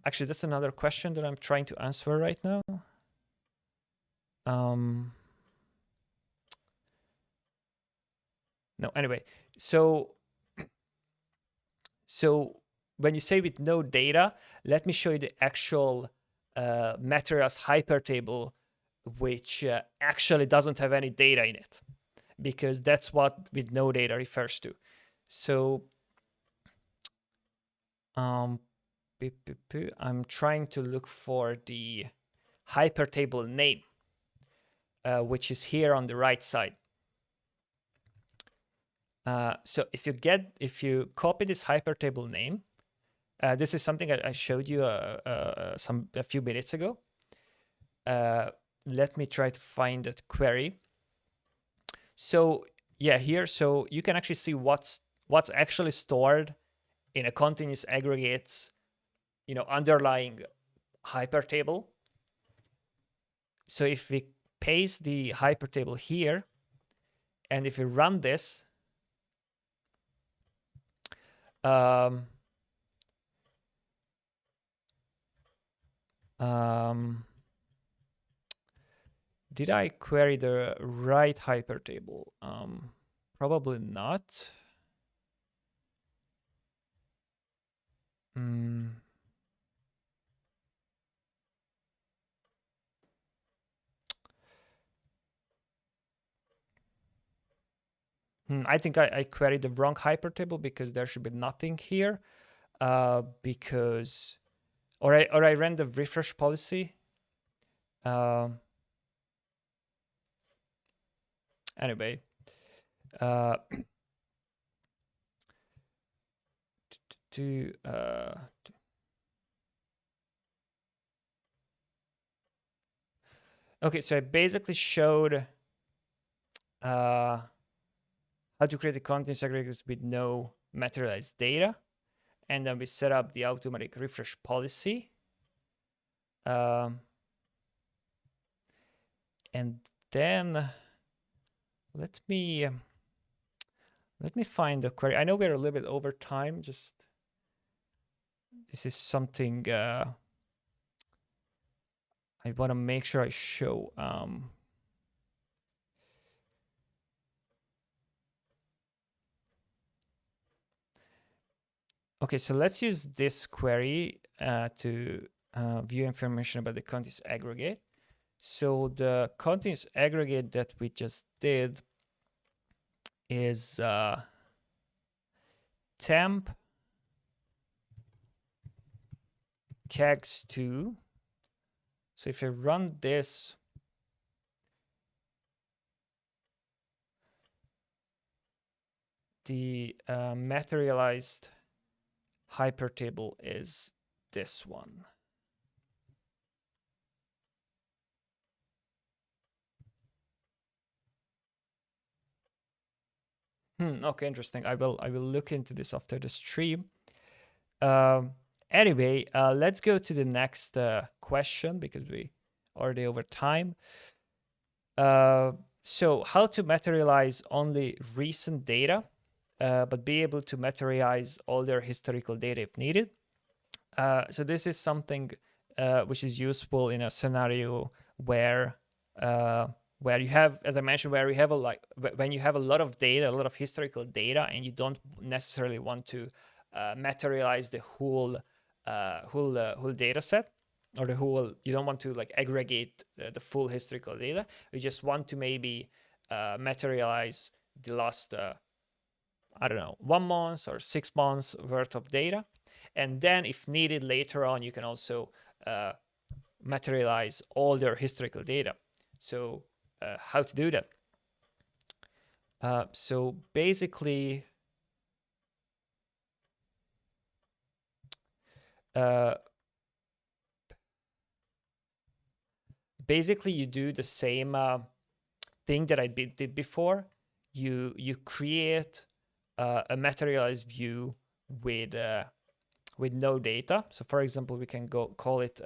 Actually, that's another question that I'm trying to answer right now. No, anyway, so when you say with no data, let me show you the actual materials hypertable, which actually doesn't have any data in it, because that's what with no data refers to. So I'm trying to look for the hypertable name, which is here on the right side. So if you copy this hypertable name, this is something I showed you a few minutes ago. Let me try to find that query. So yeah, here, so you can actually see what's actually stored in a continuous aggregates, underlying hypertable. So if we paste the hypertable here, and if we run this, did I query the right hypertable? Probably not. I think I queried the wrong hypertable because there should be nothing here. Because or I ran the refresh policy. Anyway, uh, to okay, so I basically showed how to create the continuous aggregates with no materialized data, and then we set up the automatic refresh policy. And then let me find the query. I know we're a little bit over time. Just this is something I want to make sure I show. Okay, so let's use this query to view information about the continuous aggregate. So the continuous aggregate that we just did is temp kegs2. So if I run this, the materialized hypertable is this one. Okay, interesting. I will look into this after the stream. Anyway, let's go to the next question because we already over time. So how to materialize only recent data, but be able to materialize all their historical data if needed. So this is something which is useful in a scenario where you have, as I mentioned, where you have when you have a lot of data, a lot of historical data, and you don't necessarily want to materialize the whole data set, or the whole, you don't want to like aggregate the full historical data. You just want to maybe materialize the last I don't know, 1 month or 6 months worth of data. And then if needed later on, you can also materialize all their historical data. So how to do that? So basically, you do the same thing that I did before. You create a materialized view with no data. So for example, we can go call it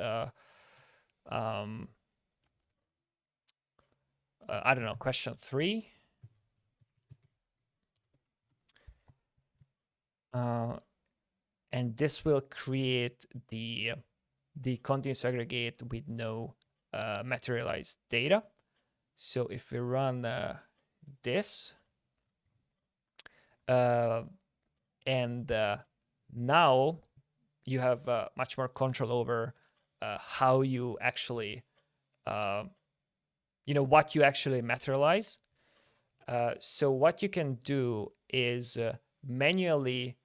I don't know, question 3. And this will create the continuous aggregate with no materialized data. So if we run this, and now you have much more control over how you actually, what you actually materialize. So what you can do is manually.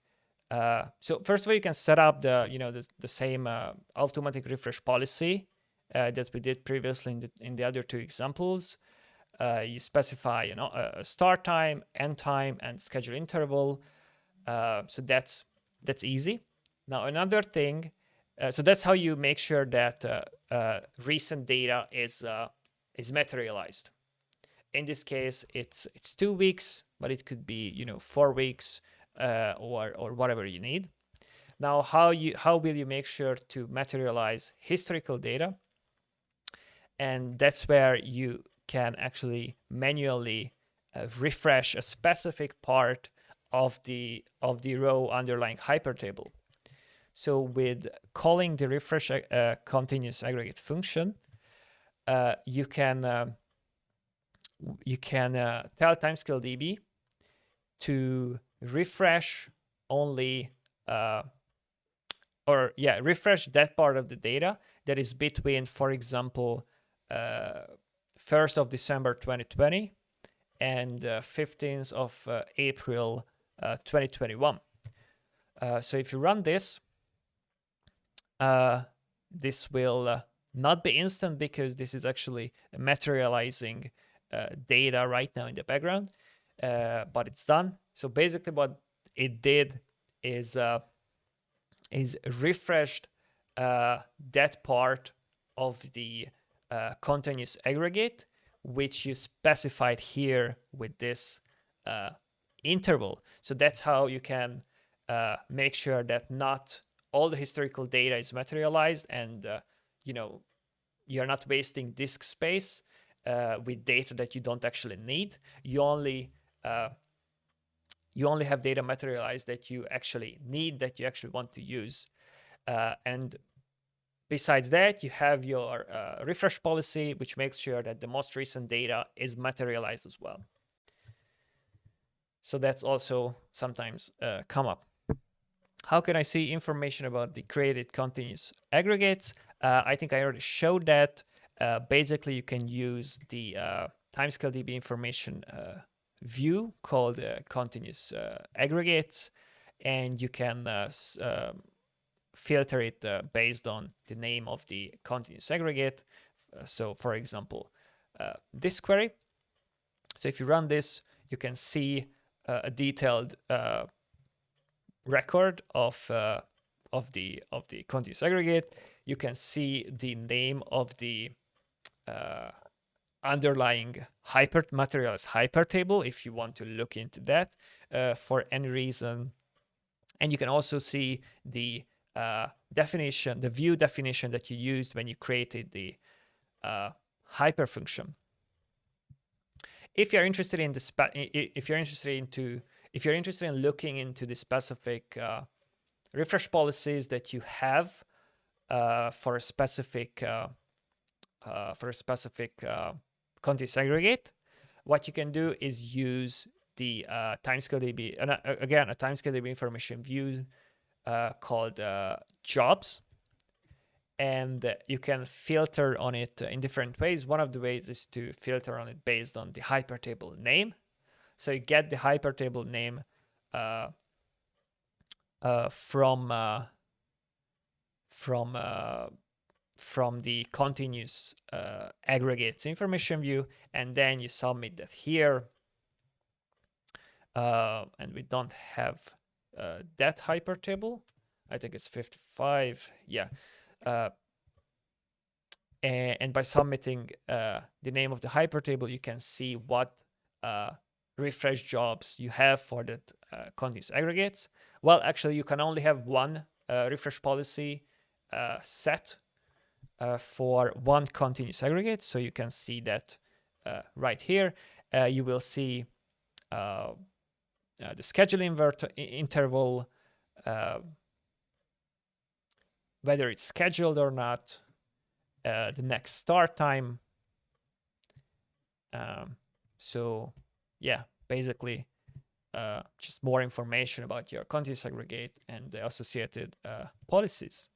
So first of all, you can set up the same automatic refresh policy that we did previously in the other 2 examples. You specify a start time, end time, and schedule interval. So that's easy. Now another thing, so that's how you make sure that recent data is materialized. In this case, it's 2 weeks, but it could be 4 weeks or whatever you need. Now, how will you make sure to materialize historical data? And that's where you can actually manually refresh a specific part of the row underlying hypertable. So with calling the refresh continuous aggregate function, you can tell timescaledb to refresh only refresh that part of the data that is between, for example, 1st of December 2020 and 15th of April 2021. So if you run this, this will not be instant because this is actually materializing data right now in the background, but it's done. So basically what it did is refreshed that part of the continuous aggregate, which you specified here with this interval. So that's how you can make sure that not all the historical data is materialized, and you're not wasting disk space with data that you don't actually need. You only have data materialized that you actually need, that you actually want to use. And besides that, you have your refresh policy, which makes sure that the most recent data is materialized as well. So that's also sometimes come up. How can I see information about the created continuous aggregates? I think I already showed that. Basically, you can use the timescale DB information view called continuous aggregates, and you can filter it based on the name of the continuous aggregate. So for example, this query. So if you run this, you can see a detailed record of the continuous aggregate. You can see the name of the underlying materialized hypertable if you want to look into that for any reason. And you can also see the definition, the view definition that you used when you created the hyperfunction. If you're interested in if you're interested in looking into the specific refresh policies that you have for a specific continuous aggregate, what you can do is use the timescale DB, again, a timescale DB information view called jobs, and you can filter on it in different ways. One of the ways is to filter on it based on the hypertable name. So you get the hypertable name from the continuous aggregates information view, and then you submit that here. And we don't have that hypertable. I think it's 55. Yeah. And by submitting the name of the hypertable, you can see what refresh jobs you have for that continuous aggregates. Well, actually, you can only have one refresh policy set for one continuous aggregate. So you can see that right here. You will see the schedule interval, whether it's scheduled or not, the next start time. So yeah, basically just more information about your continuous aggregate and the associated policies.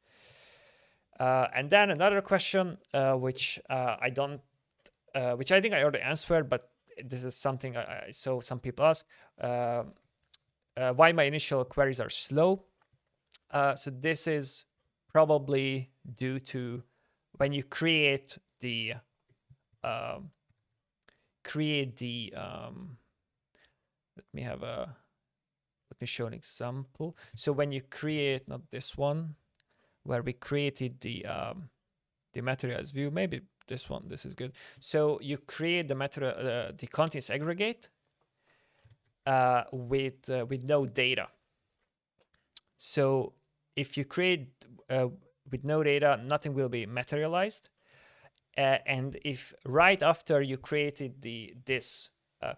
And then another question, which I think I already answered, but this is something I saw some people ask, why my initial queries are slow. So this is probably due to when you create the let me show an example. So when you create, not this one, where we created the materials view, maybe this one, this is good. So you create the continuous aggregate with no data. So if you create with no data, nothing will be materialized. And if right after you created this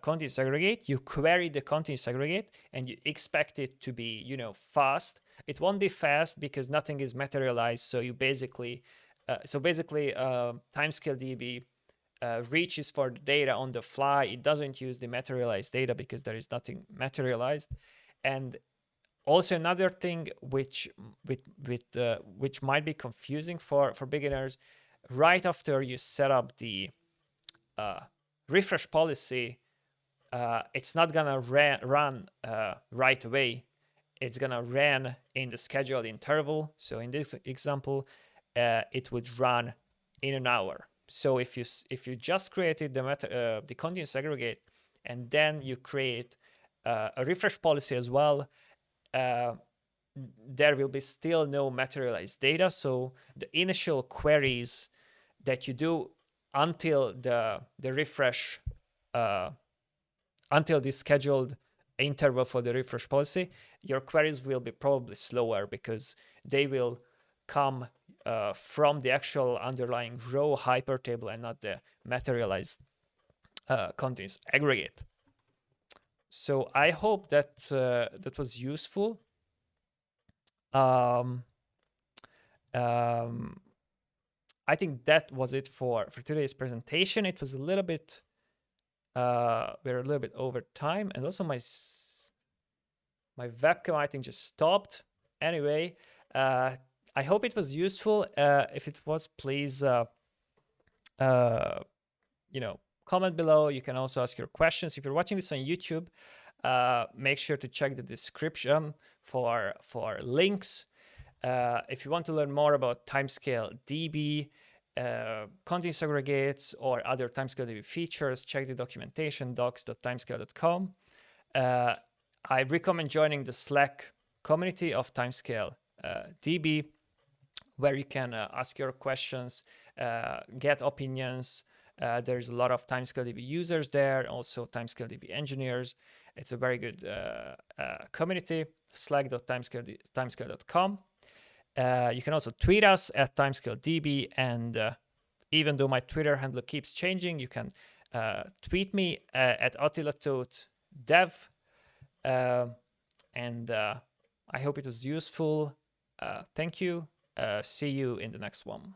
continuous aggregate, you query the continuous aggregate and you expect it to be, fast, it won't be fast because nothing is materialized. So you basically, timescale DB reaches for the data on the fly. It doesn't use the materialized data because there is nothing materialized. And also another thing which might be confusing for beginners, right after you set up the refresh policy, it's not gonna run right away. It's gonna run in the scheduled interval. So in this example, it would run in an hour. So if you just created the continuous aggregate and then you create a refresh policy as well, there will be still no materialized data. So the initial queries that you do until the refresh, until the scheduled interval for the refresh policy, your queries will be probably slower because they will come from the actual underlying row hypertable and not the materialized continuous aggregate. So I hope that that was useful. I think that was it for today's presentation. It was a little bit, we're a little bit over time, and also my webcam, I think, just stopped. Anyway, I hope it was useful. If it was, please, comment below. You can also ask your questions. If you're watching this on YouTube, make sure to check the description for links. If you want to learn more about timescale DB, continuous aggregates, or other timescale DB features, check the documentation, docs.timescale.com. I recommend joining the Slack community of timescale DB, where you can ask your questions, get opinions. There's a lot of timescale DB users there, also timescale DB engineers. It's a very good community, slack.timescale.com. You can also tweet us at timescaledb, and even though my Twitter handle keeps changing, you can tweet me at attilatoth.dev. And I hope it was useful. Thank you. See you in the next one.